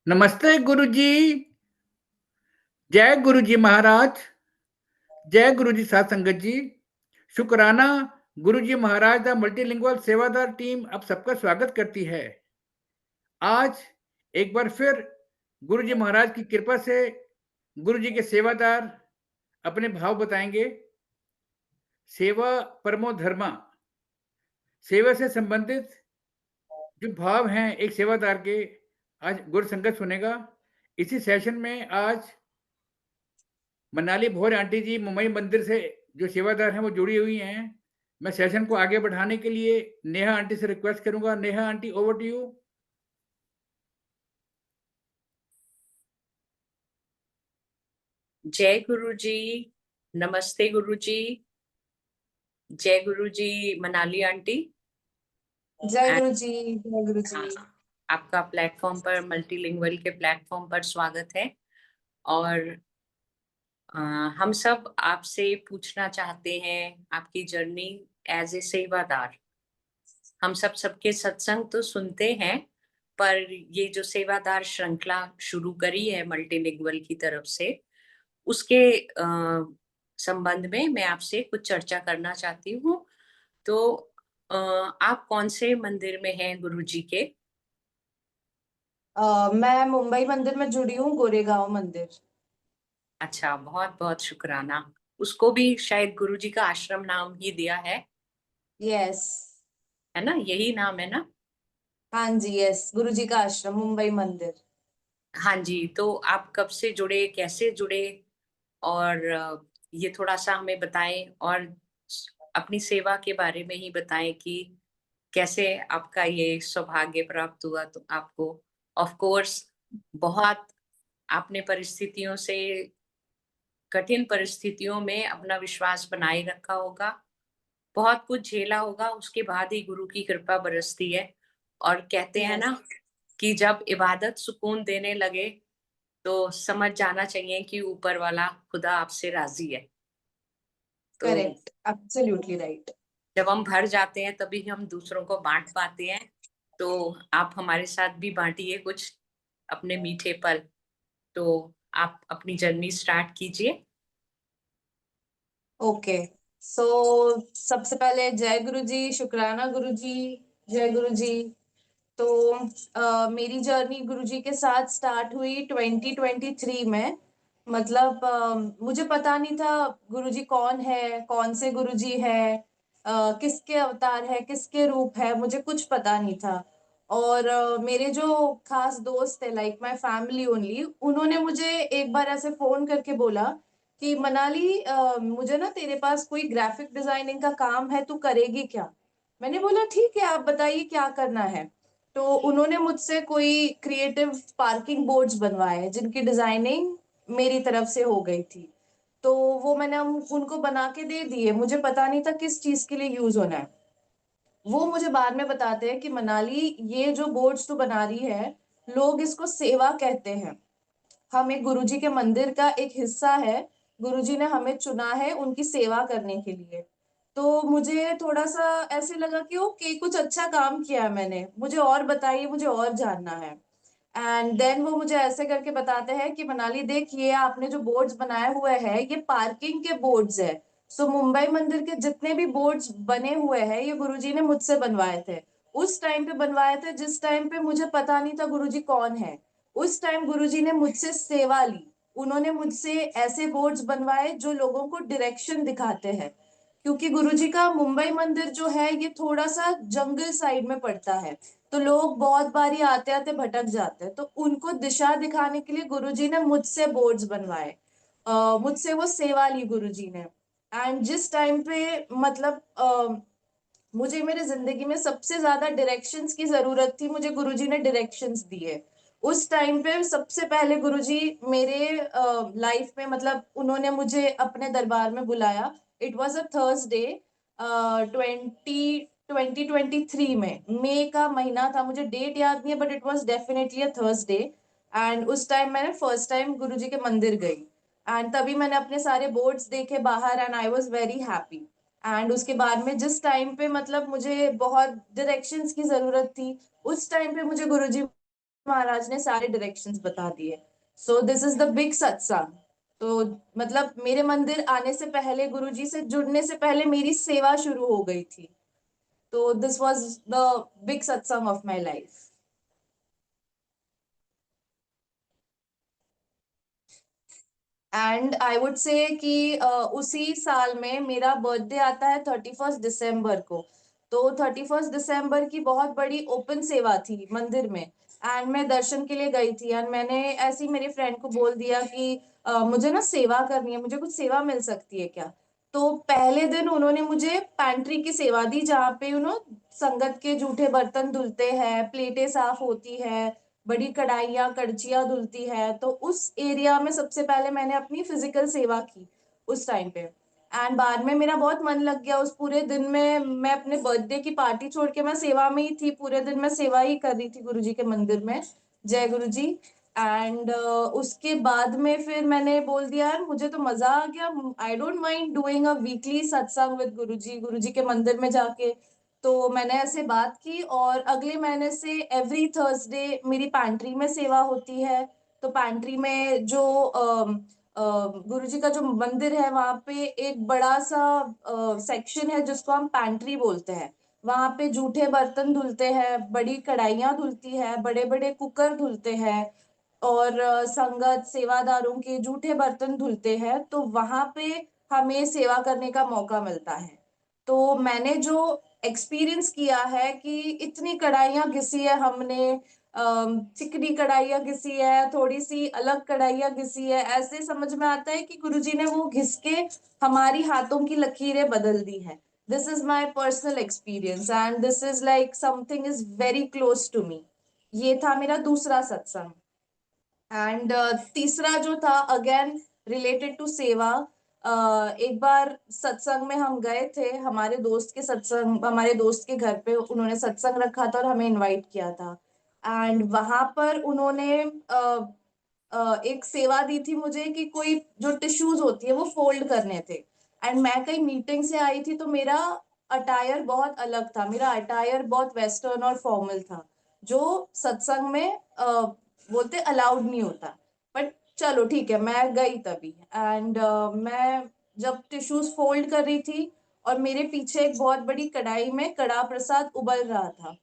नमस्ते गुरुजी। जय गुरुजी महाराज। जय गुरुजी साध संगत जी। शुक्राना। गुरुजी महाराज द मल्टीलिंगुअल सेवादार टीम आप सबका स्वागत करती है। आज एक बार फिर गुरुजी महाराज की कृपा से गुरुजी के सेवादार अपने भाव बताएंगे। सेवा परमो धर्मा। सेवा से संबंधित जो भाव हैं एक सेवादार के, आज गुरु संगत सुनेगा। इसी सेशन में आज मनाली भोर आंटी जी मुंबई मंदिर से जो सेवादार हैं वो जुड़ी हुई हैं। मैं सेशन को आगे बढ़ाने के लिए नेहा आंटी से रिक्वेस्ट करूंगा। Neha aunty, over to you. जय गुरु जी। नमस्ते गुरु जी। जय गुरु जी मनाली आंटी। जय गुरु जी। जय गुरु जी। आपका प्लेटफॉर्म पर, मल्टीलिंगुअल के प्लेटफॉर्म पर स्वागत है। और हम सब आपसे पूछना चाहते हैं आपकी जर्नी एज ए सेवादार। हम सब सबके सत्संग तो सुनते हैं, पर ये जो सेवादार श्रृंखला शुरू करी है मल्टीलिंगुअल की तरफ से, उसके संबंध में मैं आपसे कुछ चर्चा करना चाहती हूँ। तो आप कौन से मंदिर में हैं गुरुजी के? मैं मुंबई मंदिर में जुड़ी हूँ, गोरेगांव मंदिर। अच्छा, बहुत बहुत शुक्राना। उसको भी शायद गुरुजी का आश्रम नाम ही दिया है यस। ना? यही नाम है ना? हाँ जी, यस, गुरु जी का आश्रम मुंबई मंदिर। हाँ जी। तो आप कब से जुड़े, कैसे जुड़े, और ये थोड़ा सा हमें बताएं, और अपनी सेवा के बारे में ही बताएं कि कैसे आपका ये सौभाग्य प्राप्त हुआ। तो आपको ऑफ कोर्स बहुत, आपने परिस्थितियों से, कठिन परिस्थितियों में अपना विश्वास बनाए रखा होगा, बहुत कुछ झेला होगा, उसके बाद ही गुरु की कृपा बरसती है। और कहते हैं यस, ना कि जब इबादत सुकून देने लगे तो समझ जाना चाहिए कि ऊपर वाला खुदा आपसे राजी है। तो करेक्ट, एब्सोल्युटली राइट। जब हम भर जाते हैं तभी हम दूसरों को बांट पाते हैं। तो आप हमारे साथ भी बांटिए कुछ अपने मीठे पल। तो आप अपनी जर्नी स्टार्ट कीजिए। ओके। सो सबसे पहले जय गुरु जी, शुक्राना गुरु जी। जय गुरु जी। तो मेरी जर्नी गुरुजी के साथ स्टार्ट हुई 2023 में। मतलब मुझे पता नहीं था गुरुजी कौन है, कौन से गुरुजी है, किसके अवतार है, किसके रूप है, मुझे कुछ पता नहीं था। और मेरे जो खास दोस्त है, लाइक माय फैमिली ओनली, उन्होंने मुझे एक बार ऐसे फोन करके बोला कि मनाली, मुझे ना तेरे पास कोई ग्राफिक डिजाइनिंग का काम है, तू करेगी क्या? मैंने बोला ठीक है, आप बताइए क्या करना है। तो उन्होंने मुझसे कोई क्रिएटिव पार्किंग बोर्ड्स बनवाए जिनकी डिजाइनिंग मेरी तरफ से हो गई थी। तो वो मैंने उनको बना के दे दिए। मुझे पता नहीं था किस चीज के लिए यूज होना है। वो मुझे बाद में बताते हैं कि मनाली, ये जो बोर्ड्स तू बना रही है, लोग इसको सेवा कहते हैं। हम एक गुरुजी के मंदिर का एक हिस्सा है। गुरुजी ने हमें चुना है उनकी सेवा करने के लिए। तो मुझे थोड़ा सा ऐसे लगा कि ओके, कुछ अच्छा काम किया है मैंने, मुझे और बताइए, मुझे और जानना है। एंड देन वो मुझे ऐसे करके बताते हैं कि मनाली देखिए, आपने जो बोर्ड्स बनाए हुए हैं ये पार्किंग के बोर्ड्स है। सो मुंबई मंदिर के जितने भी बोर्ड्स बने हुए हैं ये गुरुजी ने मुझसे बनवाए थे। उस टाइम पे बनवाए थे जिस टाइम पे मुझे पता नहीं था गुरुजी कौन है। उस टाइम गुरुजी ने मुझसे सेवा ली। उन्होंने मुझसे ऐसे बोर्ड्स बनवाए जो लोगों को डायरेक्शन दिखाते हैं। क्योंकि गुरुजी का मुंबई मंदिर जो है ये थोड़ा सा जंगल साइड में पड़ता है। तो लोग बहुत बारी आते आते भटक जाते हैं, तो उनको दिशा दिखाने के लिए गुरुजी ने मुझसे बोर्ड्स बनवाए। मुझसे वो सेवा ली गुरुजी ने। एंड जिस टाइम पे मतलब मुझे मेरे जिंदगी में सबसे ज्यादा डायरेक्शंस की जरूरत थी, मुझे गुरुजी ने डायरेक्शंस दिए। उस टाइम पे सबसे पहले गुरुजी मेरे लाइफ में, मतलब उन्होंने मुझे अपने दरबार में बुलाया। इट वाज अ थर्सडे, 2023 में, मई का महीना था। मुझे डेट याद नहीं है but it was definitely a Thursday. And उस टाइम मैंने फर्स्ट टाइम गुरुजी के मंदिर गई। एंड तभी मैंने अपने सारे बोर्ड्स देखे बाहर and I was very happy. And उसके बाद में जिस टाइम पे मतलब मुझे बहुत डायरेक्शंस की जरूरत थी, उस टाइम पे मुझे गुरुजी महाराज ने सारे डायरेक्शंस बता दिए। सो दिस इज द बिग सत्संग। तो मतलब मेरे मंदिर आने से पहले, गुरुजी से जुड़ने से पहले मेरी सेवा शुरू हो गई थी। तो दिस वाज द बिग सत्संग of my life. And I would say कि उसी साल में मेरा बर्थडे आता है 31 दिसंबर को। तो 31 दिसंबर की बहुत बड़ी ओपन सेवा थी मंदिर में। एंड मैं दर्शन के लिए गई थी एंड मैंने ऐसे ही मेरे फ्रेंड को बोल दिया कि मुझे ना सेवा करनी है, मुझे कुछ सेवा मिल सकती है क्या। तो पहले दिन उन्होंने मुझे पैंट्री की सेवा दी, जहाँ पे संगत के जूठे बर्तन धुलते हैं, प्लेटें साफ होती है, बड़ी कढ़ाइयाँ कड़छियाँ धुलती है। तो उस एरिया में सबसे पहले मैंने अपनी फिजिकल सेवा की उस टाइम पे। एंड बाद में मेरा बहुत मन लग गया उस पूरे दिन में। मैं अपने बर्थडे की पार्टी छोड़ के मैं सेवा में ही थी, पूरे दिन मैं सेवा ही कर रही थी गुरुजी के मंदिर में। जय गुरु जी। एंड उसके बाद में फिर मैंने बोल दिया यार मुझे तो मजा आ गया, आई don't mind doing a weekly सत्संग विद गुरुजी के मंदिर में जाके। तो मैंने ऐसे बात की और अगले महीने से एवरी थर्सडे मेरी पैंट्री में सेवा होती है। तो पैंट्री में जो गुरुजी का जो मंदिर है वहां पे एक बड़ा सा सेक्शन है जिसको हम पैंट्री बोलते हैं। वहां पे जूठे बर्तन धुलते हैं, बड़ी कढ़ाइयाँ धुलती है, बड़े बड़े कुकर धुलते हैं और संगत सेवादारों के जूठे बर्तन धुलते हैं। तो वहां पे हमें सेवा करने का मौका मिलता है। तो मैंने जो एक्सपीरियंस किया है कि इतनी कढ़ाइयाँ घिसी है हमने, चिकनी कढ़ाइयाँ घिसी है, थोड़ी सी अलग कढ़ाइयाँ घिसी है, ऐसे समझ में आता है कि गुरुजी ने वो घिस के हमारी हाथों की लकीरें बदल दी है। This is my personal experience and this is like something is very close to me. ये था मेरा दूसरा सत्संग। एंड तीसरा जो था अगेन रिलेटेड टू सेवा। एक बार सत्संग में हम गए थे, हमारे दोस्त के सत्संग, हमारे दोस्त के घर पे उन्होंने सत्संग रखा था और हमें इनवाइट किया था। एंड वहां पर उन्होंने एक सेवा दी थी मुझे कि कोई जो टिश्यूज होती है वो फोल्ड करने थे। एंड मैं कहीं मीटिंग से आई थी तो मेरा अटायर बहुत अलग था, मेरा अटायर बहुत वेस्टर्न और फॉर्मल था, जो सत्संग में बोलते अलाउड नहीं होता। बट चलो ठीक है, मैं गई तभी। एंड मैं जब टिश्यूज फोल्ड कर रही थी और मेरे पीछे एक बहुत बड़ी कढ़ाई में कड़ा प्रसाद उबल रहा था।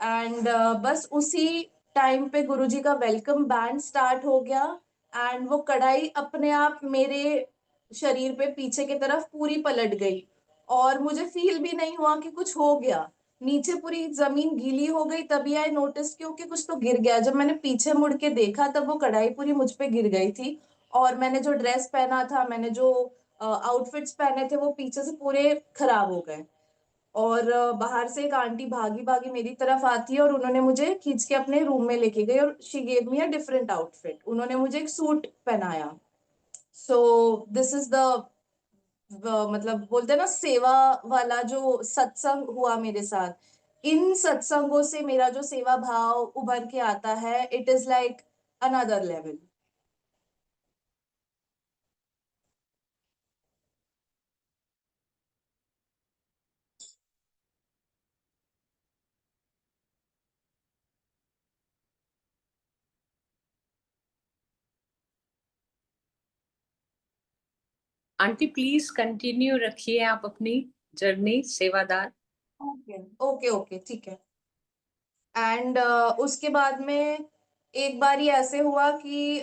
एंड बस उसी टाइम पे गुरुजी का वेलकम बैंड स्टार्ट हो गया। एंड वो कढ़ाई अपने आप मेरे शरीर पे पीछे की तरफ पूरी पलट गई और मुझे फील भी नहीं हुआ कि कुछ हो गया। नीचे पूरी जमीन गीली हो गई, तभी आई नोटिस क्योंकि कुछ तो गिर गया। जब मैंने पीछे मुड़ के देखा तब वो कढ़ाई पूरी मुझ पे गिर गई थी और मैंने जो ड्रेस पहना था, मैंने जो आउटफिट्स पहने थे वो पीछे से पूरे खराब हो गए। और बाहर से एक आंटी भागी भागी मेरी तरफ आती है और उन्होंने मुझे खींच के अपने रूम में लेके गई और she gave me a different outfit, उन्होंने मुझे एक सूट पहनाया। सो दिस इज द मतलब बोलते हैं ना सेवा वाला जो सत्संग हुआ मेरे साथ। इन सत्संगों से मेरा जो सेवा भाव उभर के आता है, it is like another level. Aunty please continue रखिए आप अपनी जर्नी सेवादार। ओके ओके ओके ठीक है। एंड उसके बाद में एक बार ही ऐसे हुआ कि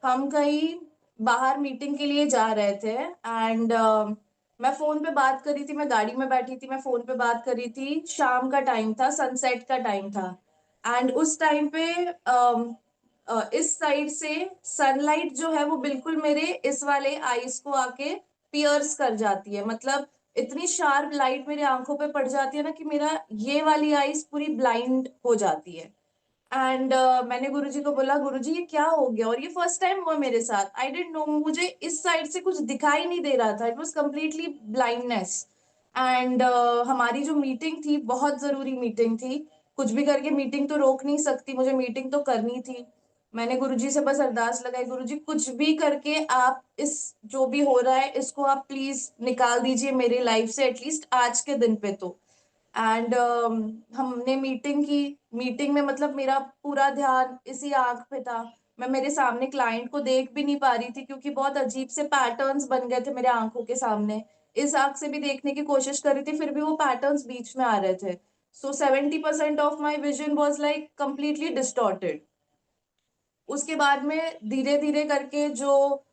हम कहीं बाहर मीटिंग के लिए जा रहे थे। एंड मैं फोन पे बात कर रही थी, मैं गाड़ी में बैठी थी, मैं फोन पे बात कर रही थी, शाम का टाइम था, सनसेट का टाइम था। एंड उस टाइम पे इस साइड से सनलाइट जो है वो बिल्कुल मेरे इस वाले आईज को आके पियर्स कर जाती है। मतलब इतनी शार्प लाइट मेरी आंखों पे पड़ जाती है ना कि मेरा ये वाली आईज पूरी ब्लाइंड हो जाती है। एंड मैंने गुरुजी को बोला गुरुजी ये क्या हो गया, और ये फर्स्ट टाइम हुआ मेरे साथ। आई डिडंट नो, मुझे इस साइड से कुछ दिखाई नहीं दे रहा था, it was completely blindness. And हमारी जो मीटिंग थी बहुत जरूरी मीटिंग थी, कुछ भी करके मीटिंग तो रोक नहीं सकती, मुझे मीटिंग तो करनी थी। मैंने गुरुजी से बस अरदास लगाई, गुरुजी कुछ भी करके आप इस जो भी हो रहा है इसको आप प्लीज निकाल दीजिए मेरी लाइफ से, एटलीस्ट आज के दिन पे तो। एंड हमने मीटिंग की। मीटिंग में मतलब मेरा पूरा ध्यान इसी आंख पे था। मैं मेरे सामने क्लाइंट को देख भी नहीं पा रही थी क्योंकि बहुत अजीब से पैटर्न्स बन गए थे मेरे आंखों के सामने। इस आंख से भी देखने की कोशिश कर रही थी, फिर भी वो पैटर्न्स बीच में आ रहे थे। सो 70% of my vision was like completely distorted. उसके बाद में धीरे धीरे करके जो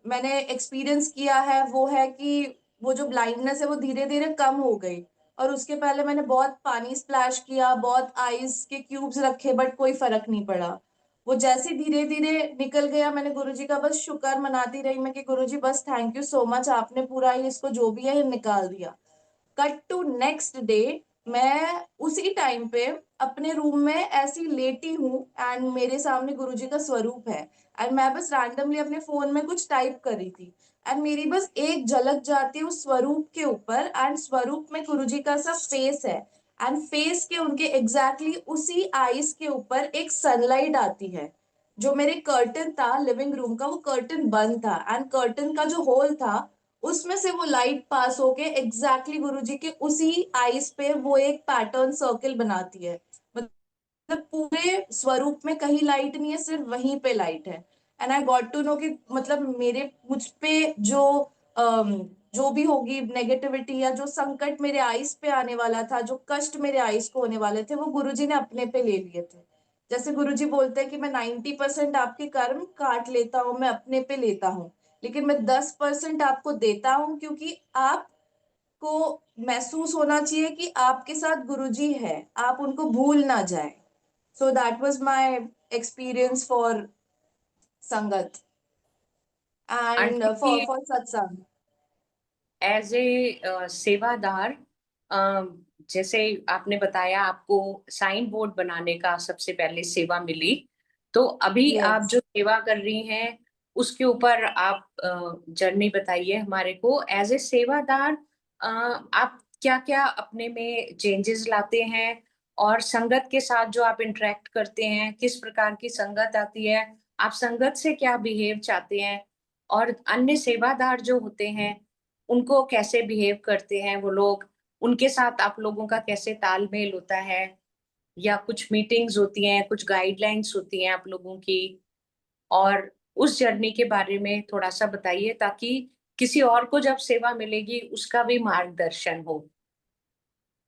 मैंने एक्सपीरियंस किया है वो है कि वो जो ब्लाइंडनेस है वो धीरे धीरे कम हो गई। और उसके पहले मैंने बहुत पानी स्प्लैश किया, बहुत आइस के क्यूब्स रखे, बट कोई फर्क नहीं पड़ा। वो जैसे धीरे धीरे निकल गया, मैंने गुरुजी का बस शुक्र मनाती रही मैं कि गुरुजी बस थैंक यू सो मच, आपने पूरा ही इसको जो भी है ये निकाल दिया। कट टू नेक्स्ट डे, मैं उसी टाइम पे अपने रूम में ऐसी लेटी हूँ एंड मेरे सामने गुरुजी का स्वरूप है। एंड मैं बस रैंडमली अपने फोन में कुछ टाइप कर रही थी एंड मेरी बस एक झलक जाती है उस स्वरूप के ऊपर, एंड स्वरूप में गुरुजी का सा फेस है। एंड फेस के उनके एग्जैक्टली उसी आईज के ऊपर एक सनलाइट आती है। जो मेरे कर्टन था लिविंग रूम का, वो कर्टन बंद था एंड कर्टन का जो होल था उसमें से वो लाइट पास होके एग्जैक्टली गुरुजी के उसी आईज पे वो एक पैटर्न सर्कल बनाती है। मतलब पूरे स्वरूप में कहीं लाइट नहीं है, सिर्फ वहीं पे लाइट है। And I got to know कि मतलब मेरे मुझ पे जो जो भी होगी नेगेटिविटी या जो संकट मेरे आईज पे आने वाला था, जो कष्ट मेरे आईज को होने वाले थे, वो गुरुजी ने अपने पे ले लिए थे। जैसे गुरुजी बोलते हैं कि मैं 90% आपके कर्म काट लेता हूँ, मैं अपने पे लेता हूँ, लेकिन मैं 10% आपको देता हूँ क्योंकि आपको महसूस होना चाहिए कि आपके साथ गुरुजी है, आप उनको भूल ना जाए। So that was my experience for संगत एंड आंटी, फॉर सत्संग। एज ए सेवादार, अ, जैसे आपने बताया आपको साइन बोर्ड बनाने का सबसे पहले सेवा मिली, तो अभी आप यस। जो सेवा कर रही हैं उसके ऊपर आप जर्नी बताइए हमारे को। एज ए सेवादार आप क्या क्या अपने में चेंजेस लाते हैं, और संगत के साथ जो आप इंटरेक्ट करते हैं, किस प्रकार की संगत आती है, आप संगत से क्या बिहेव चाहते हैं, और अन्य सेवादार जो होते हैं उनको कैसे बिहेव करते हैं वो लोग, उनके साथ आप लोगों का कैसे तालमेल होता है, या कुछ मीटिंग्स होती हैं, कुछ गाइडलाइंस होती हैं आप लोगों की, और उस जर्नी के बारे में थोड़ा सा बताइए ताकि किसी और को जब सेवा मिलेगी उसका भी मार्गदर्शन हो।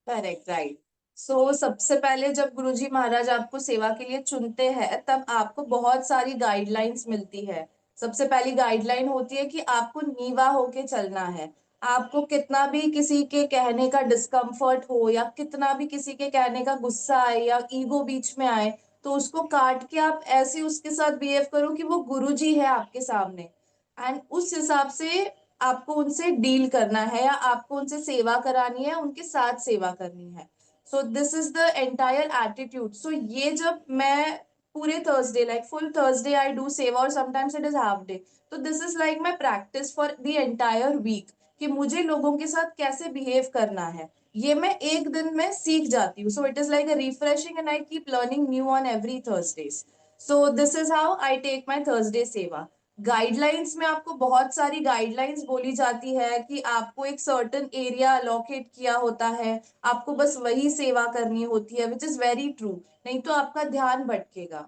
Correct, right. सो सबसे पहले जब गुरुजी महाराज आपको सेवा के लिए चुनते हैं तब आपको बहुत सारी गाइडलाइंस मिलती है। सबसे पहली गाइडलाइन होती है कि आपको नीवा होके चलना है। आपको कितना भी किसी के कहने का डिस्कम्फर्ट हो या कितना भी किसी के कहने का गुस्सा आए या ईगो बीच में आए, तो उसको काट के आप ऐसे उसके साथ बिहेव करो कि वो गुरुजी है आपके सामने। एंड उस हिसाब से आपको उनसे डील करना है या आपको उनसे सेवा करानी है, उनके साथ सेवा करनी है। So this is the entire attitude. So ये जब मैं पूरे Thursday like full Thursday I do सेवा और sometimes it is half day, तो this is like my practice for the entire week कि मुझे लोगों के साथ कैसे बिहेव करना है। ये मैं एक दिन में सीख जाती हूँ। So it is like a refreshing and I keep learning new on every Thursdays. So this is how I take my Thursday seva. Guidelines में आपको बहुत सारी गाइडलाइंस बोली जाती है कि आपको एक सर्टेन एरिया अलोकेट किया होता है, आपको बस वही सेवा करनी होती है, विच इज वेरी ट्रू। नहीं तो आपका ध्यान भटकेगा।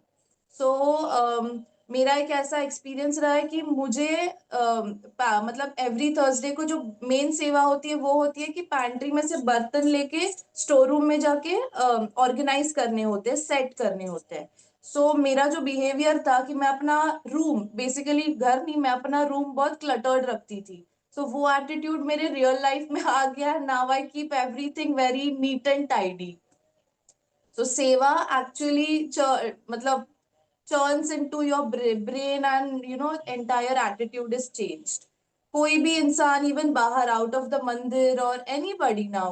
सो मेरा एक ऐसा एक्सपीरियंस रहा है कि मुझे मतलब एवरी थर्सडे को जो मेन सेवा होती है वो होती है कि पैंट्री में से बर्तन लेके स्टोर रूम में जाके ऑर्गेनाइज करने होते हैं, सेट करने होते हैं। सो मेरा जो बिहेवियर था कि मैं अपना रूम, बेसिकली घर नहीं, मैं अपना रूम बहुत क्लटर्ड रखती थी। सो वो एटीट्यूड मेरे रियल लाइफ में आ गया। Now I keep everything very neat and tidy. So सेवा एक्चुअली मतलब churns into your brain and entire attitude is changed. कोई भी इंसान इवन बाहर आउट ऑफ द मंदिर और anybody now,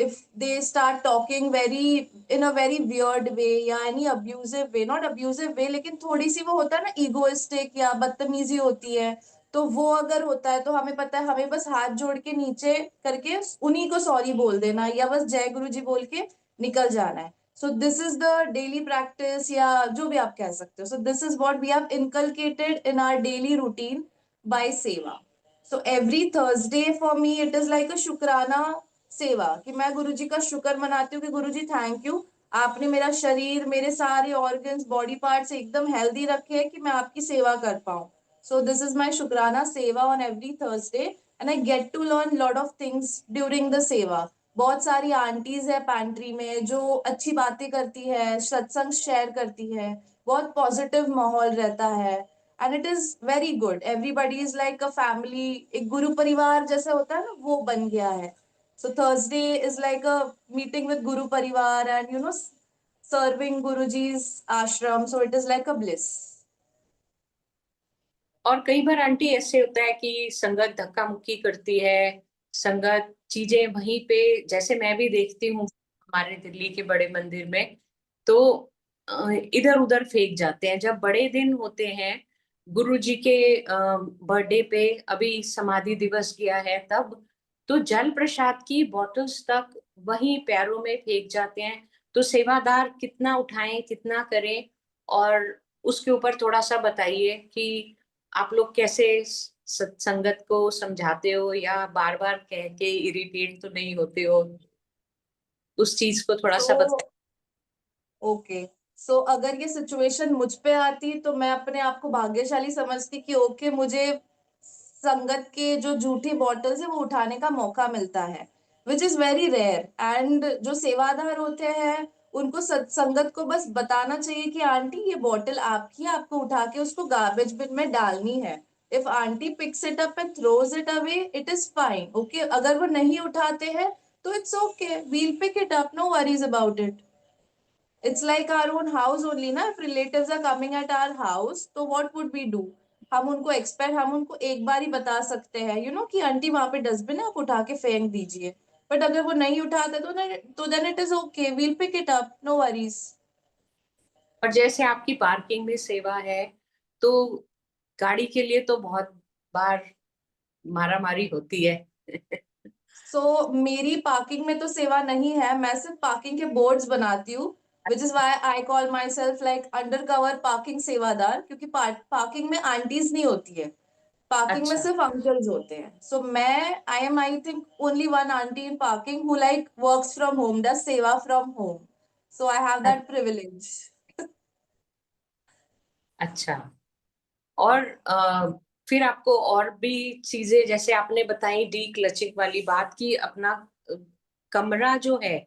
if they start talking very in a very weird way या any abusive way, not abusive way लेकिन थोड़ी सी वो होता है ना egoistic या बदतमीजी होती है, तो वो अगर होता है तो हमें पता है हमें बस हाथ जोड़ के नीचे करके उन्हीं को सॉरी बोल देना या बस जय गुरु जी बोल के निकल जाना है। So this is the daily practice या जो भी आप कह सकते हो। So this is what we have inculcated in our daily routine by सेवा। So every Thursday for me it is like a शुक्राना सेवा, कि मैं गुरुजी का शुक्र मनाती हूँ कि गुरुजी थैंक यू, आपने मेरा शरीर, मेरे सारे ऑर्गन्स, बॉडी पार्ट्स एकदम हेल्दी रखे हैं कि मैं आपकी सेवा कर पाऊँ. So this is my Shukrana Seva on every Thursday and I get to learn lot of things during the सेवा. बहुत सारी आंटीज है पैंट्री में जो अच्छी बातें करती है, सत्संग शेयर करती है, बहुत पॉजिटिव माहौल रहता है and it is very good. Everybody is like a family, एक गुरु परिवार जैसा होता है ना, वो बन गया है. So Thursday is like a meeting with Guru Parivar and serving Guruji's ashram. So it is like a bliss. और कई बार आंटी ऐसे होता है कि संगत धक्का मुक्की करती है, संगत चीजें वहीं पे, जैसे मैं भी देखती हूँ हमारे दिल्ली के बड़े मंदिर में, तो इधर उधर फेंक जाते हैं. जब बड़े दिन होते हैं गुरु जी के बर्थडे पे, अभी समाधि दिवस गया है तब, तो जल प्रसाद की बॉटल्स तक वहीं पैरों में फेंक जाते हैं. तो सेवादार कितना उठाएं, कितना करें, और उसके ऊपर थोड़ा सा बताइए कि आप लोग कैसे संगत को समझाते हो, या बार बार कह के इरिटेट तो नहीं होते हो, उस चीज को थोड़ा सा बताइए. ओके, सो अगर ये सिचुएशन मुझ पे आती तो मैं अपने आप को भाग्यशाली समझती कि ओके, मुझे संगत के जो झूठी बॉटल्स है वो उठाने का मौका मिलता है, which is very rare. And जो सेवादार होते हैं उनको संगत को बस बताना चाहिए कि आंटी ये बॉटल आपकी है, आपको उठा के उसको गार्बेज बिन में डालनी है. If aunty picks it up and throws it away, it is fine. Okay, अगर वो नहीं उठाते हैं तो it's okay, we'll pick it up, no worries about it. It's like our own house only ना. If relatives are coming at our house, तो what would we do? हम उनको हम उनको एक बार ही बता सकते हैं कि आंटी वहां पे डस्टबिन है, आप उठा के फेंक दीजिए. बट अगर वो नहीं उठाते तो then it is okay, we'll pick it up, no worries. और जैसे आपकी पार्किंग में सेवा है, तो गाड़ी के लिए तो बहुत बार मारामारी होती है. सो मेरी पार्किंग में तो सेवा नहीं है, मैं सिर्फ पार्किंग के बोर्ड्स बनाती हूँ, which is why I call myself like undercover parking sevadar, क्योंकि पार्किंग में आंटीज नहीं होती है, पार्किंग में अच्छा. सिर्फ अंकल्स होते हैं. सो मैं I think only one aunty in parking who like works from home, does सेवा from home. So I have that privilege. अच्छा. और फिर आपको और भी चीजें, जैसे आपने बताई डी क्लचिंग वाली बात, की अपना अ, कमरा जो है,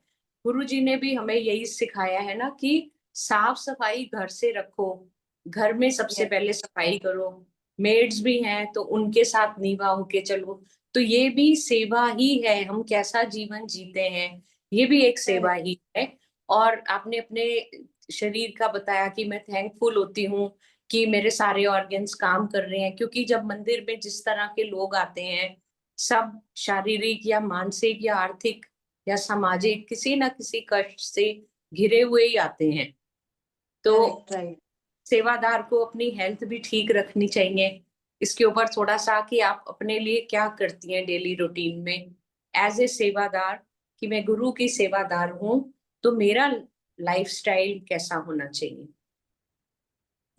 गुरुजी ने भी हमें यही सिखाया है ना कि साफ सफाई घर से रखो, घर में सबसे Yes, पहले सफाई करो. मेड्स भी हैं तो उनके साथ नीवा होके चलो. तो ये भी सेवा ही है, हम कैसा जीवन जीते हैं ये भी एक सेवा correct. ही है. और आपने अपने शरीर का बताया कि मैं थैंकफुल होती हूँ कि मेरे सारे ऑर्गन्स काम कर रहे हैं, क्योंकि जब मंदिर में जिस तरह के लोग आते हैं, सब शारीरिक या मानसिक या आर्थिक या सामाजिक किसी ना किसी कष्ट से घिरे हुए ही आते हैं. तो Correct, right. सेवादार को अपनी हेल्थ भी ठीक रखनी चाहिए. इसके ऊपर थोड़ा सा कि आप अपने लिए क्या करती हैं डेली रूटीन में एज ए सेवादार, कि मैं गुरु की सेवादार हूँ, तो मेरा लाइफस्टाइल कैसा होना चाहिए.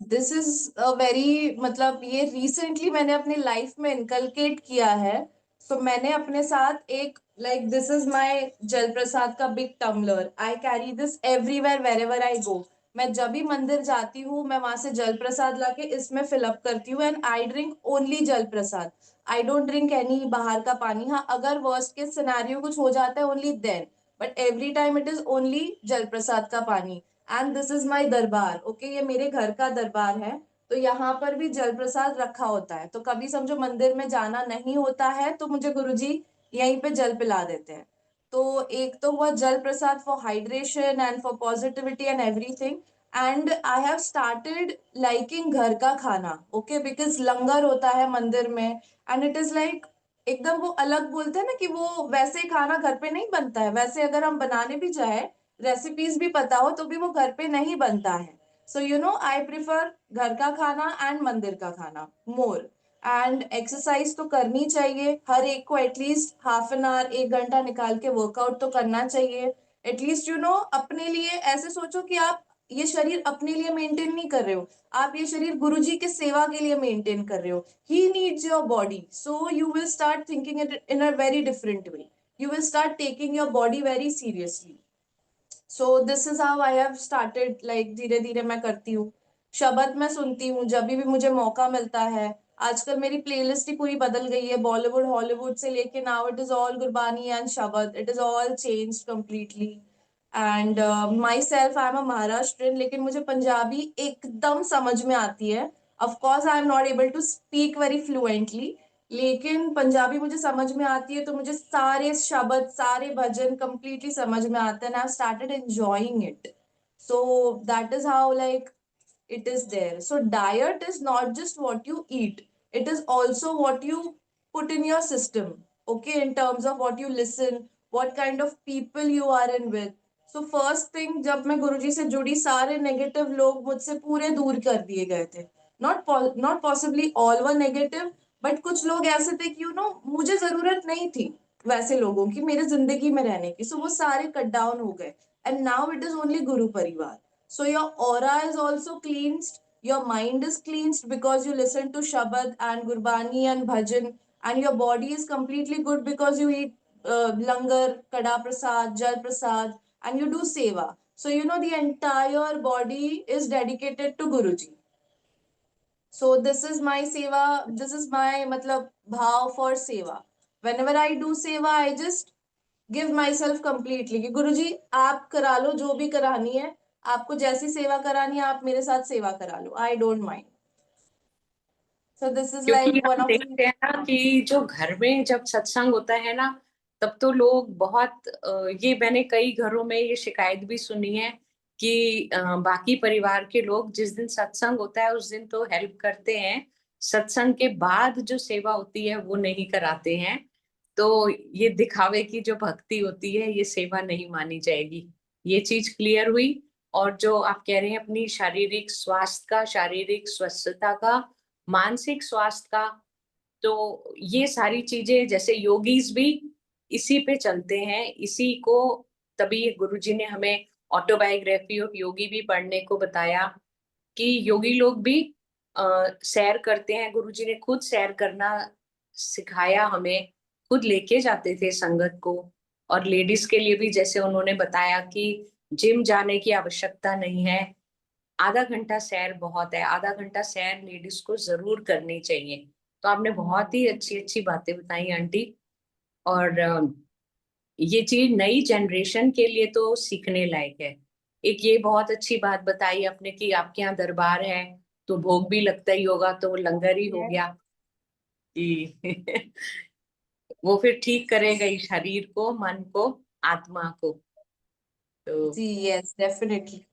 दिस इज अ वेरी, मतलब ये रिसेंटली मैंने अपनी लाइफ में इनकलकेट किया है. सो मैंने अपने साथ एक, लाइक दिस इज माय जल प्रसाद का big tumbler, I carry this everywhere wherever I go. मैं जब भी मंदिर जाती हूँ मैं वहां से जल प्रसाद लाके इसमें फिलअप करती हूँ and I drink only jal Prasad. I don't drink any बाहर का पानी. हाँ, अगर वर्स्ट के सिनेरियो कुछ हो जाता है only then, but every time it is only jal प्रसाद का पानी. एंड दिस इज माई दरबार. ओके, ये मेरे घर का दरबार है, तो यहाँ पर भी जल प्रसाद रखा होता है. तो कभी समझो मंदिर में जाना नहीं होता है तो मुझे गुरुजी यहीं पे जल पिला देते हैं. तो एक तो हुआ जल प्रसाद for hydration and for positivity and everything. And I have started liking घर का खाना. ओके, बिकॉज लंगर होता है मंदिर में एंड इट इज लाइक एकदम, वो अलग बोलते हैं ना कि वो वैसे खाना घर पे नहीं बनता है, वैसे अगर हम बनाने भी जाए, रेसिपीज भी पता हो तो भी वो घर पे नहीं बनता है. सो आई प्रिफर घर का खाना एंड मंदिर का खाना मोर. एंड एक्सरसाइज तो करनी चाहिए, हर एक को एटलीस्ट हाफ एन आवर, 1 घंटा निकाल के वर्कआउट तो करना चाहिए. एटलीस्ट अपने लिए ऐसे सोचो कि आप ये शरीर अपने लिए मेंटेन नहीं कर रहे हो, आप ये शरीर गुरुजी के सेवा के लिए मेंटेन कर रहे हो. He needs your body, so you will start thinking it in a very different way. you will start taking your body very seriously. So this is how I have started, like धीरे धीरे मैं करती हूँ. शब्द मैं सुनती हूँ जब भी मुझे मौका मिलता है. आजकल मेरी प्लेलिस्ट ही पूरी बदल गई है. बॉलीवुड हॉलीवुड से लेके now it is all Gurbani and shabad. It is all changed completely. And myself I am a Maharashtrian, लेकिन मुझे पंजाबी एकदम समझ में आती है. Of course I am not able to speak very fluently, लेकिन पंजाबी मुझे समझ में आती है, तो मुझे सारे शब्द सारे भजन कंप्लीटली समझ में आते हैं. I started enjoying it. So that is how like it is there. So diet is not just what you eat, it is also what you put in your system, okay, in terms of what you listen, what kind of people you are in with. So first thing, जब मैं गुरुजी से जुड़ी सारे negative लोग मुझसे पूरे दूर कर दिए गए थे. not possibly all were negative, but कुछ लोग ऐसे थे कि मुझे जरूरत नहीं थी वैसे लोगों की मेरे जिंदगी में रहने की. So वो सारे कट डाउन हो गए. And now it is only गुरु परिवार. So your aura is also cleansed, your mind is cleansed because you listen to Shabad and Gurbani and Bhajan, and your body is completely good because you eat langar, kada prasad, jal prasad, and you do seva. So the entire body is dedicated to Guruji. So this is my seva, this is my bhav for seva. Whenever I do seva, I just give my self completely कि गुरुजी आप करा लो जो भी करानी है, आपको जैसी सेवा करानी है आप मेरे साथ सेवा करा लो. I don't mind. So this is क्योंकि लाइक वन हम ऑफ देखते हैं ना कि जो घर में जब सत्संग होता है ना, तब तो लोग बहुत ये मैंने कई घरों में ये शिकायत भी सुनी है कि बाकी परिवार के लोग जिस दिन सत्संग होता है उस दिन तो हेल्प करते हैं, सत्संग के बाद जो सेवा होती है वो नहीं कराते हैं. तो ये दिखावे की जो भक्ति होती है ये सेवा नहीं मानी जाएगी. ये चीज क्लियर हुई. और जो आप कह रहे हैं अपनी शारीरिक स्वास्थ्य का, शारीरिक स्वस्थता का, मानसिक स्वास्थ्य का, तो ये सारी चीजें जैसे योगीज भी इसी पे चलते हैं, इसी को. तभी गुरुजी ने हमें ऑटोबायोग्राफी ऑफ योगी भी पढ़ने को बताया कि योगी लोग भी सैर करते हैं. गुरुजी ने खुद सैर करना सिखाया हमें, खुद लेके जाते थे संगत को. और लेडीज के लिए भी जैसे उन्होंने बताया कि जिम जाने की आवश्यकता नहीं है, आधा घंटा सैर बहुत है, आधा घंटा सैर लेडीज को जरूर करनी चाहिए. तो आपने बहुत ही अच्छी अच्छी बातें बताई आंटी. और ये चीज नई जनरेशन के लिए तो सीखने लायक है. एक ये बहुत अच्छी बात बताई आपने कि आपके यहाँ दरबार है तो भोग भी लगता ही होगा, तो वो लंगर ही हो गया कि वो फिर ठीक करेगा इस शरीर को, मन को, आत्मा को. तो जी. Yes, definitely.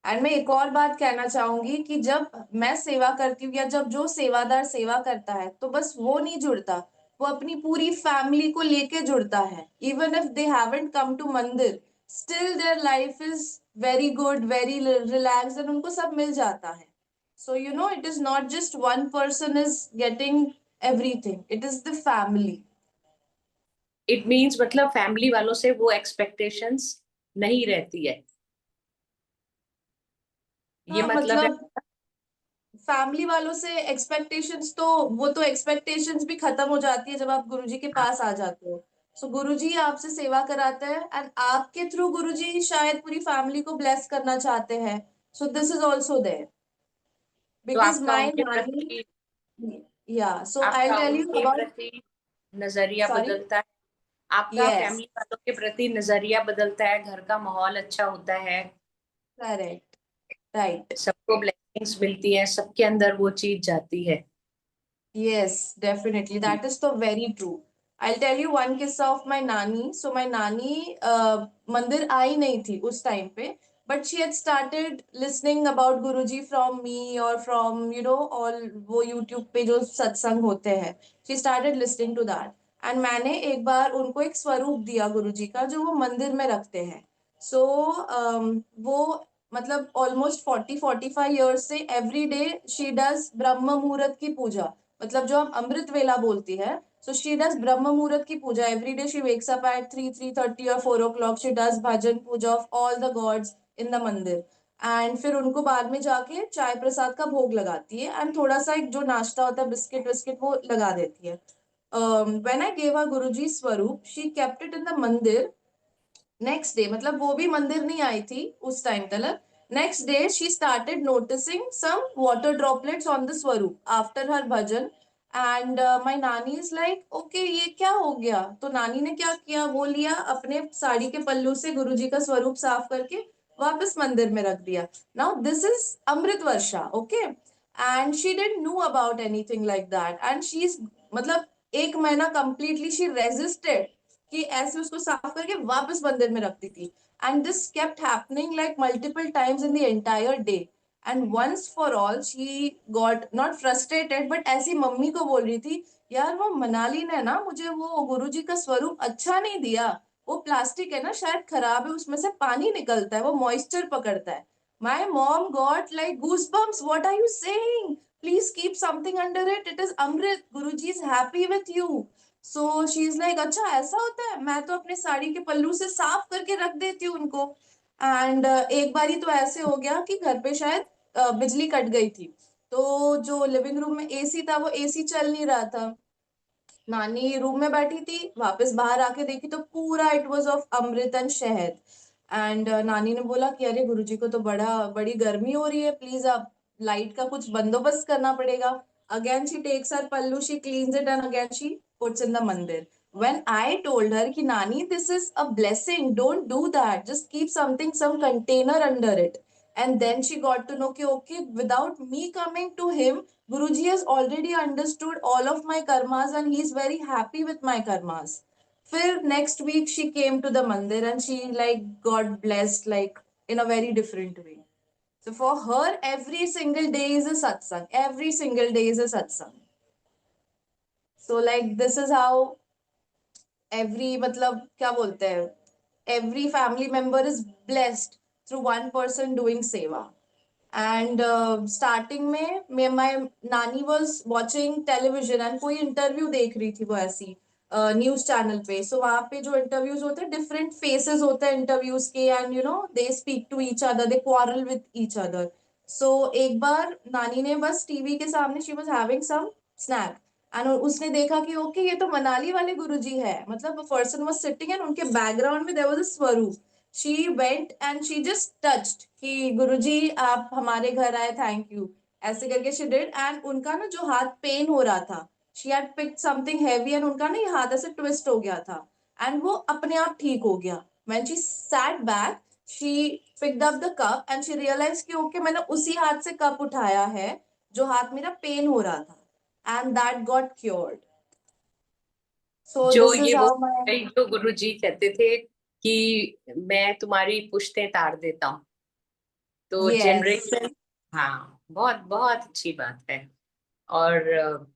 एंड मैं एक और बात कहना चाहूंगी कि जब मैं सेवा करती हूँ या जब जो सेवादार सेवा करता है, तो बस वो नहीं जुड़ता, वो अपनी पूरी फैमिली को लेके जुड़ता है. Even if they haven't come to mandir, still their life is very good, very relax, and उनको सब मिल जाता है. So it is not just one person is getting everything, it is the family. It means मतलब family वालों से वो expectations नहीं रहती है, ये हाँ, मतलब है. फैमिली वालों से एक्सपेक्टेशंस, तो वो तो एक्सपेक्टेशंस भी खत्म हो जाती है जब आप गुरुजी के पास आ जाते हो. सो गुरुजी आपसे सेवा कराते हैं एंड आपके थ्रू गुरुजी शायद पूरी फैमिली को ब्लेस करना चाहते हैं. So this is also there तो बिकॉज आपका माई उनके नानी. प्रति या, सो आई आपका टेल यू उनके अबाउट. प्रति नजरिया सॉरी. बदलता है, आपका यस, फैमिली वालों के प्रति नजरिया बदलता है, घर का माहौल अच्छा होता है, करेक्ट, राइट. सबको ब्लेसिंग्स मिलती है, सबके अंदर वो चीज जाती है. Yes, definitely. That is so very true. I'll tell you one kiस्सा of my nani. So my nani मंदिर आई नहीं थी उस टाइम पे, but she had started listening about Guruji from me or from all वो YouTube पे जो सत्संग होते हैं. She started listening to that. And मैंने एक बार उनको एक स्वरूप दिया गुरुजी का जो वो मंदिर में रखते हैं. So वो मतलब ऑलमोस्ट 40-45 ईयर्स से एवरी डे शी डज ब्रह्म मुहूर्त की पूजा. मतलब जो हम अमृत वेला बोलती है, सो शी डज ब्रह्म मुहूर्त की पूजा every day. She wakes up at 3:30 और 4 o'clock. She does bhajan puja of all the gods in the mandir. And फिर उनको बाद में जाके चाय प्रसाद का भोग लगाती है एंड थोड़ा सा एक जो नाश्ता होता है बिस्किट विस्किट वो लगा देती है. when I gave her Guruji Swarup, she kept it in the mandir. Next day, मतलब वो भी मंदिर नहीं आई थी उस टाइम तक. Next day, she started noticing some water droplets on the Swarup after her bhajan. And my nani is like, okay, ये क्या हो गया? तो नानी ने क्या किया, वो लिया अपने साड़ी के पल्लू से गुरुजी का स्वरूप साफ करके वापस मंदिर में रख दिया. Now this is Amrit Varsha, okay? And she didn't know about anything like that. And she's मतलब एक महीना completely she resisted कि ऐसे उसको साफ करके वापस मंदिर में रखती थी. And this kept happening like multiple times in the entire day. And once for all, she got not frustrated, but ऐसी मम्मी को बोल रही थी, यार वो मनाली ने ना मुझे वो गुरुजी का स्वरूप अच्छा नहीं दिया, वो प्लास्टिक है ना शायद खराब है, उसमें से पानी निकलता है, वो मॉइस्चर पकड़ता है. My mom got like goosebumps. What are you saying? Please keep something under it. It is Amrit. Guruji is happy with you. So she is like, अच्छा ऐसा होता है, मैं तो अपने साड़ी के पल्लू से साफ करके रख देती हूँ उनको. एंड एक बारी तो ऐसे हो गया कि घर पे शायद बिजली कट गई थी, तो जो लिविंग रूम में एसी था वो एसी चल नहीं रहा था. नानी रूम में बैठी थी, वापस बाहर आके देखी तो पूरा it was of amrit and shahad. And नानी ने बोला कि अरे गुरुजी को तो बड़ी गर्मी हो रही है, प्लीज आप लाइट का कुछ बंदोबस्त करना पड़ेगा. Again she takes her pallu, she cleans it and again she puts in the mandir. When I told her कि नानी this is a blessing, don't do that, just keep something, some container under it. And then she got to know कि okay, without me coming to him, Guruji has already understood all of my karmas and he is very happy with my karmas. फिर next week she came to the mandir and she like got blessed like in a very different way. So for her, every single day is a satsang. Every single day is a satsang. So like this is how every मतलब क्या बोलते हैं, every family member is blessed through one person doing seva. And starting में my नानी was watching television and कोई interview देख रही थी वो ऐसी न्यूज चैनल पे. सो वहां पे जो इंटरव्यूज होते हैं, डिफरेंट फेसेस होते हैं इंटरव्यूज के, and you know they speak to each other, they quarrel with each other. So एक बार नानी ने बस टीवी के सामने, she was having some snack, and उसने देखा कि ओके ये तो मनाली वाले गुरुजी है, मतलब पर्सन वाज सिटिंग एंड उनके बैकग्राउंड में देयर वाज अ स्वरूप. She went and she just touched कि गुरुजी आप हमारे घर आए, थैंक यू, ऐसे करके she did. and उनका ना जो हाथ पेन हो रहा था, she had picked something heavy and उनका ना ये हाथ ऐसे ट्विस्ट हो गया था and वो अपने आप ठीक हो गया. when she sat back, she picked up the cup and she realized कि ओके मैंने उसी हाथ से कप उठाया है जो हाथ मेरा पेन हो रहा था, and that got cured. So जो this is ये वो how my जो गुरुजी कहते थे कि मैं तुम्हारी पुश्तें तार देता हूँ, तो yes. जनरेशन, हाँ, बहुत बहुत अच्छी बात है. और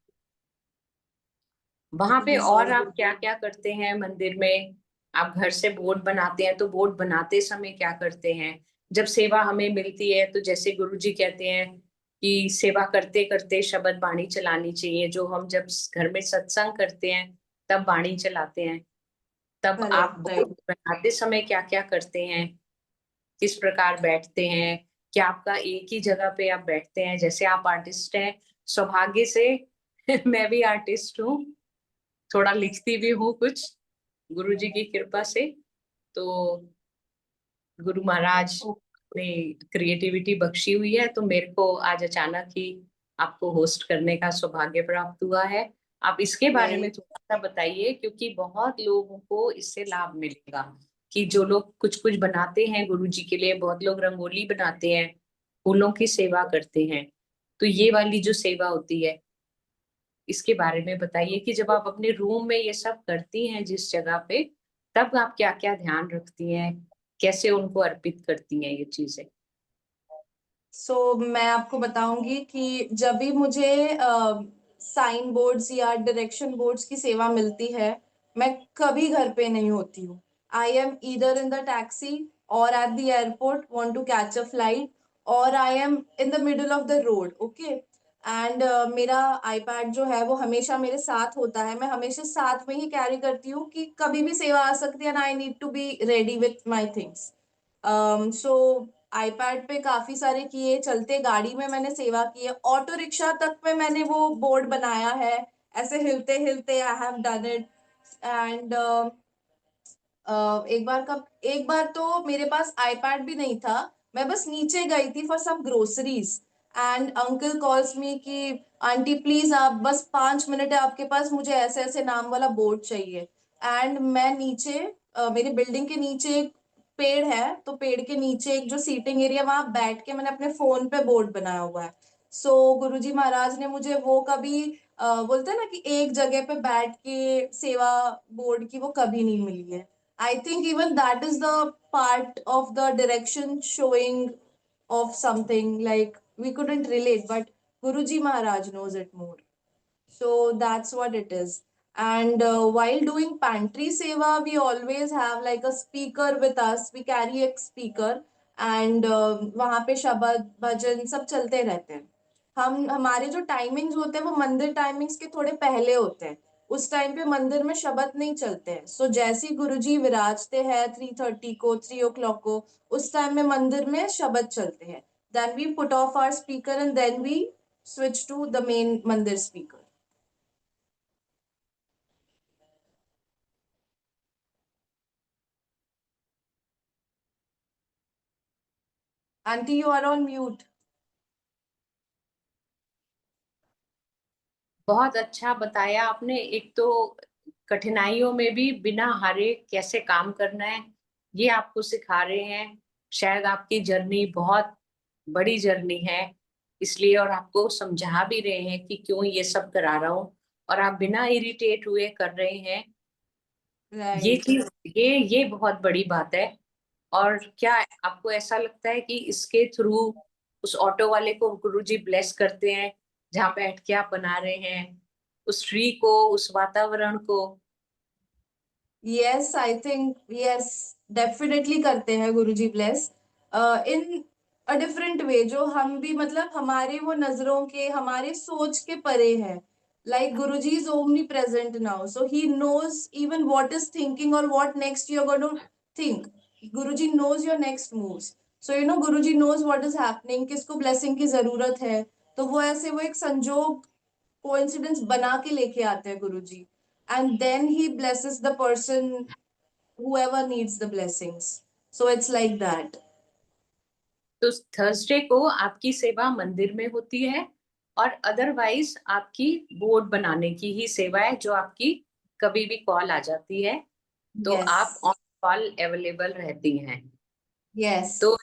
वहां पे और आप क्या क्या करते हैं मंदिर में? आप घर से बोर्ड बनाते हैं, तो बोर्ड बनाते समय क्या करते हैं? जब सेवा हमें मिलती है तो जैसे गुरुजी कहते हैं कि सेवा करते करते शब्द बाणी चलानी चाहिए, जो हम जब घर में सत्संग करते हैं तब बाणी चलाते हैं, तब आप Correct, right. बोर्ड बनाते समय क्या क्या करते हैं? किस प्रकार बैठते हैं? क्या आपका एक ही जगह पे आप बैठते हैं? जैसे आप आर्टिस्ट हैं, सौभाग्य से मैं भी आर्टिस्ट हूँ, थोड़ा लिखती भी हूँ कुछ, गुरुजी की कृपा से. तो गुरु महाराज ने क्रिएटिविटी बख्शी हुई है, तो मेरे को आज अचानक ही आपको होस्ट करने का सौभाग्य प्राप्त हुआ है. आप इसके बारे में Right. थोड़ा सा बताइए, क्योंकि बहुत लोगों को इससे लाभ मिलेगा. कि जो लोग कुछ कुछ बनाते हैं गुरुजी के लिए, बहुत लोग रंगोली बनाते हैं, फूलों की सेवा करते हैं, तो ये वाली जो सेवा होती है इसके बारे में बताइए कि जब आप अपने रूम में ये सब करती हैं जिस जगह पे, तब आप क्या क्या ध्यान रखती हैं, कैसे उनको अर्पित करती हैं ये चीजें? मैं आपको बताऊंगी कि जब भी मुझे साइन बोर्ड्स या डायरेक्शन बोर्ड्स की सेवा मिलती है, मैं कभी घर पे नहीं होती हूँ. I am either in the taxi और at the airport, want to catch a flight, और I am in the middle of the road, okay. And मेरा आईपैड जो है वो हमेशा मेरे साथ होता है, मैं हमेशा साथ में ही कैरी करती हूँ कि कभी भी सेवा आ सकती है and I need to be ready with my things. So iPad पे काफी सारे किए, चलते गाड़ी में मैंने सेवा की है, ऑटो रिक्शा तक में मैंने वो बोर्ड बनाया है ऐसे हिलते हिलते I have done it. And एक बार तो मेरे पास आईपैड भी नहीं था, मैं बस नीचे गई थी for some groceries and uncle calls me कि आंटी प्लीज आप बस 5 मिनट है आपके पास, मुझे ऐसे ऐसे नाम वाला बोर्ड चाहिए। एंड मैं नीचे मेरी बिल्डिंग के नीचे एक पेड़ है, तो पेड़ के नीचे एक जो सीटिंग एरिया, वहां बैठ के मैंने अपने फोन पे बोर्ड बनाया हुआ है। सो गुरुजी महाराज ने मुझे वो कभी बोलते हैं ना कि एक जगह पे बैठ के सेवा बोर्ड की, वो कभी नहीं मिली है। I think even that is the part of the direction showing of something, like we couldn't relate, but Guruji Maharaj knows it more. So that's what it is. And while doing pantry seva, we always have like a speaker with us. We carry a speaker and वहाँ पे शब्द भजन सब चलते रहते हैं। हमारे जो timings होते हैं वो मंदिर टाइमिंग्स के थोड़े पहले होते हैं। उस टाइम पे मंदिर में शब्द नहीं चलते हैं। सो जैसे ही गुरुजी विराजते हैं 3:30 को, 3 o'clock को, उस टाइम में मंदिर में शब्द चलते हैं। Then we put off our speaker and then we switch to the main mandir speaker. Auntie, you are on mute. बहुत अच्छा बताया आपने। एक तो कठिनाइयों में भी बिना हारे कैसे काम करना है, ये आपको सिखा रहे हैं। शायद आपकी जर्नी बहुत बड़ी जर्नी है इसलिए, और आपको समझा भी रहे हैं कि क्यों ये सब करा रहा हूँ, और आप बिना इरिटेट हुए कर रहे हैं। ये Right. चीज, ये बहुत बड़ी बात है। और क्या आपको ऐसा लगता है कि इसके थ्रू उस ऑटो वाले को गुरुजी ब्लेस करते हैं, जहाँ बैठ के आप बना रहे हैं, उस ट्री को, उस वातावरण को? Yes, I think yes, definitely करते हैं गुरुजी bless in a different way, जो हम भी मतलब हमारे वो नजरों के, हमारे सोच के परे है। Like Guruji is omnipresent now, so he knows even what is thinking और what next you are going to think. Guruji knows your next moves, so you know Guruji knows what is happening, किसको ब्लेसिंग की जरूरत है। तो वो ऐसे वो एक संजोग, कोइंसिडेंस बना के लेके आते हैं गुरुजी, and then he blesses the person whoever needs the blessings. So it's like that. तो थर्सडे को आपकी सेवा मंदिर में होती है, और अदरवाइज आपकी बोर्ड बनाने की ही सेवा है, जो आपकी कभी भी कॉल आ जाती है तो आप Yes. ऑन कॉल अवेलेबल रहती हैं। Yes. तो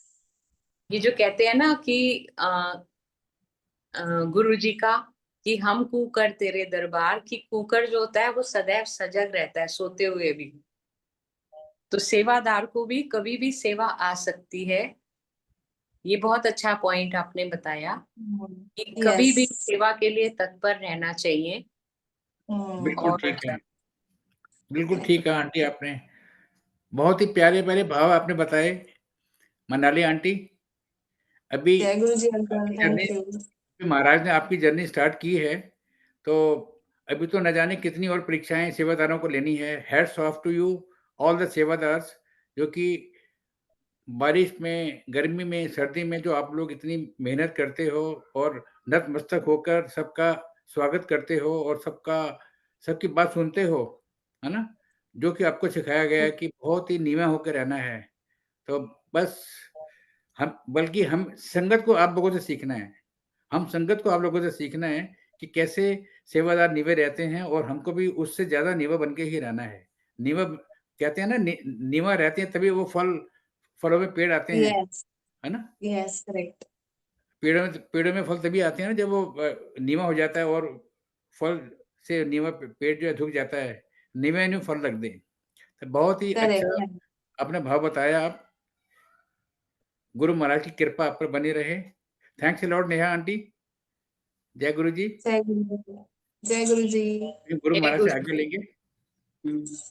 ये जो कहते हैं ना कि गुरु जी का, कि हम कूकर तेरे दरबार, की कूकर जो होता है वो सदैव सजग रहता है, सोते हुए भी। तो सेवादार को भी कभी भी सेवा आ सकती है। ये बहुत अच्छा पॉइंट आपने बताया कि कभी भी Yes. सेवा के लिए तत्पर रहना चाहिए। बिल्कुल और ठीक है, बिल्कुल ठीक है आंटी, आपने बहुत ही प्यारे प्यारे भाव आपने बताए। मनाली आंटी, अभी जय गुरु जी अंकल, आपकी जर्नी, थैंक यू। महाराज ने आपकी जर्नी स्टार्ट की है, तो अभी तो न जाने कितनी और परीक्षाएं सेवादारों को लेनी है। Hats off to you all the सेवादार्स, जो कि बारिश में, गर्मी में, सर्दी में जो आप लोग इतनी मेहनत करते हो और नतमस्तक होकर सबका स्वागत करते हो और सबकी बात सुनते हो, है ना? जो कि आपको सिखाया गया है कि बहुत ही नीवा होकर रहना है। तो बस हम संगत को आप लोगों से सीखना है। हम संगत को आप लोगों से सीखना है कि कैसे सेवादार नीवे रहते हैं, और हमको भी उससे ज़्यादा नीवा बन के ही रहना है। नीवा कहते हैं ना, नीवा रहते हैं तभी वो फलों में पेड़ आते हैं, यस, है ना? Yes, correct. पेड़ों में फल तभी आते हैं ना जब वो नीवा हो जाता है और फल से नीवा पेड़ जो है झुक जाता है, नीवे में फल रख दें। तो बहुत ही अच्छा करेक्ट है। आपने भाव बताया आप। गुरु महाराज की कृपा आप पर बनी रहे। Thanks a lot Neha aunty. जय गुरु जी। जय गुरु जी। जय गुरु जी। गुरु जय महाराज से गुरु आज्ञा लेंगे। जी।